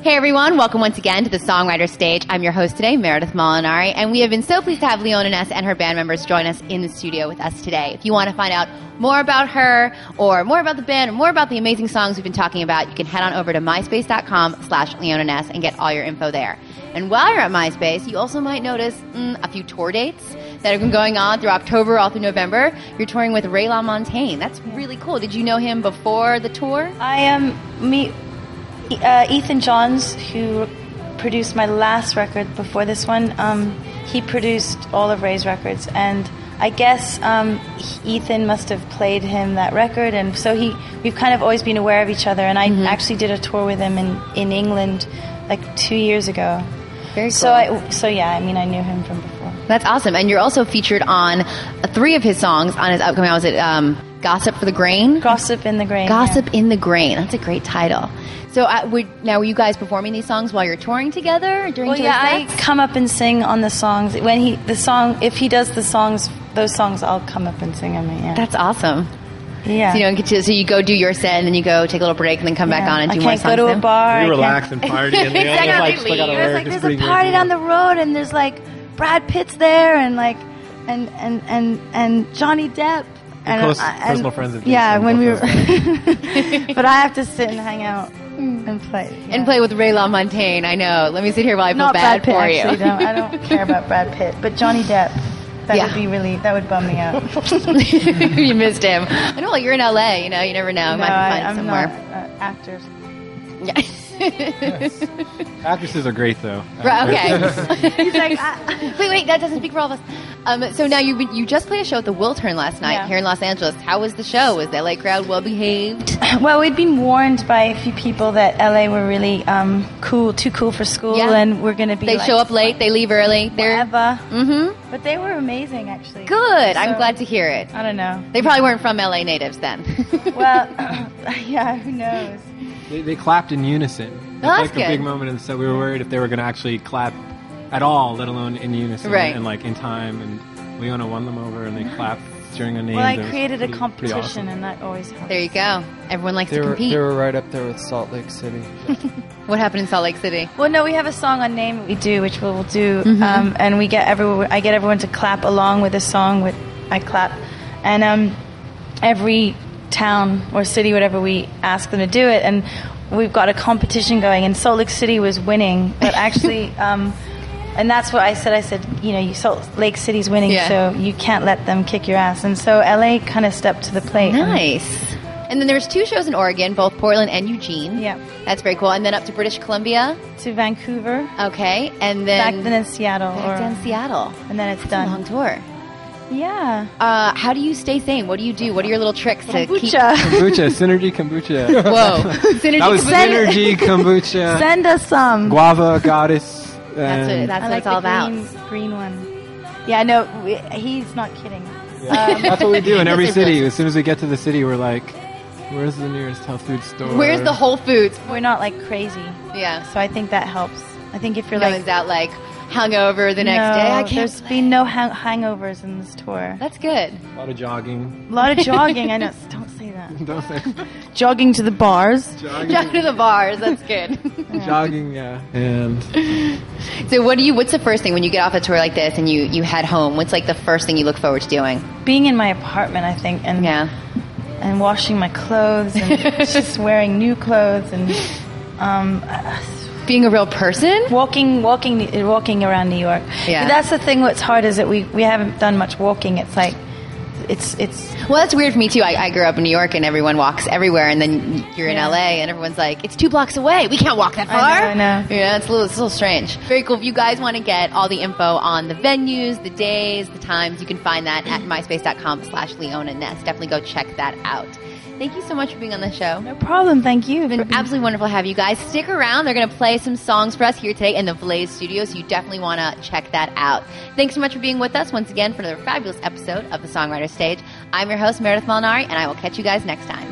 Hey everyone, welcome once again to the Songwriters stage. I'm your host today, Meredith Molinari, and we have been so pleased to have Leona Naess and her band members join us in the studio with us today. If you want to find out more about her, or more about the band, or more about the amazing songs we've been talking about, you can head on over to myspace.com/Leona Naess and get all your info there. And while you're at MySpace, you also might notice a few tour dates that have been going on through October all through November. You're touring with Ray LaMontagne. That's really cool. Did you know him before the tour? Ethan Johns, who produced my last record before this one, he produced all of Ray's records, and I guess Ethan must have played him that record, and so we've kind of always been aware of each other, and I actually did a tour with him in England like 2 years ago. Very cool. So yeah, I mean, I knew him from before. That's awesome. And you're also featured on 3 of his songs on his upcoming, was it Gossip for the Grain? Gossip in the Grain. Gossip in the Grain. That's a great title. So now, were you guys performing these songs while you're touring together during tour sets? I come up and sing on the songs. If he does the songs, those songs, I'll come up and sing them. Yeah. That's awesome. Yeah. So you don't get to. So you go do your set, and then you go take a little break, and then come back on and do more songs. I can't go to a bar. You relax and party, and Exactly. There's a party down the road, and there's like Brad Pitt's there, and and Johnny Depp. And personal friends of yeah, when we were, but I have to sit and hang out and play. Yeah. And play with Ray LaMontagne. I know. Let me sit here while I feel Not bad Brad Pitt, for you. Actually, I don't care about Brad Pitt, but Johnny Depp. That would bum me out. You missed him. I know. You're in LA. You know, you never know. No, might be fun somewhere. Not, actors. Yeah. Actresses are great, though. Right, okay. He's like, wait, that doesn't speak for all of us. So now you just played a show at the Wiltern last night here in Los Angeles. How was the show? Was the LA crowd well behaved? Well, we'd been warned by a few people that LA were really too cool for school, and we're going to be. They show up late, they leave early. Whatever. But they were amazing, actually. Good. I'm glad to hear it. I don't know. They probably weren't from LA natives then. Well, yeah, who knows? They clapped in unison. It's like a big moment, and so we were worried if they were going to actually clap at all, let alone in unison, and like in time. And Leona won them over, and they clapped during a name. Well, I created a competition, awesome. And that always helps. There you go. Everyone likes to compete. They were right up there with Salt Lake City. What happened in Salt Lake City? Well, no, we have a song on Name What We Do, which we'll do, and I get everyone to clap along with the song. I clap, and every town or city, whatever, we ask them to do it, and we've got a competition going, and Salt Lake City was winning, but actually, and that's what I said, Salt Lake City's winning, so you can't let them kick your ass, and so LA kind of stepped to the plate. Nice. And then there's 2 shows in Oregon, both Portland and Eugene. Yeah. That's very cool. And then up to British Columbia. To Vancouver. Okay. And then... Back then in Seattle. Back in Seattle. And then it's done. A long tour. Yeah. How do you stay sane? What do you do? What are your little tricks to keep... Kombucha. Synergy kombucha. Whoa. That was Synergy kombucha. Send us some. Guava goddess. That's what it's all about. Green one. Yeah, no, he's not kidding. Yeah. That's what we do in every city. As soon as we get to the city, we're like, where's the nearest health food store? Where's the Whole Foods? We're not like crazy. Yeah. So I think that helps. I think if you're no one's out like hungover the next day. I can't. There's been no hangovers in this tour. That's good. A lot of jogging. I know. Don't say that. Don't say. Jogging to the bars. Jogging to the bars. That's good. Jogging, yeah. And so, what's the first thing when you get off a tour like this and you head home? What's like the first thing you look forward to doing? Being in my apartment, I think, and washing my clothes and just wearing new clothes and being a real person, walking around New York. Yeah, that's the thing. What's hard is that we haven't done much walking. It's like it's well, that's weird for me too. I grew up in New York and everyone walks everywhere, and then you're in LA and everyone's like, it's 2 blocks away. We can't walk that far. I know. Yeah, it's a little strange. Very cool. If you guys want to get all the info on the venues, the days, the times, you can find that at myspace.com/Leona Naess. Definitely go check that out. Thank you so much for being on the show. No problem. Thank you. It's been absolutely wonderful to have you guys. Stick around. They're going to play some songs for us here today in the Blaze Studio, so you definitely want to check that out. Thanks so much for being with us once again for another fabulous episode of the Songwriters Stage. I'm your host, Meredith Molinari, and I will catch you guys next time.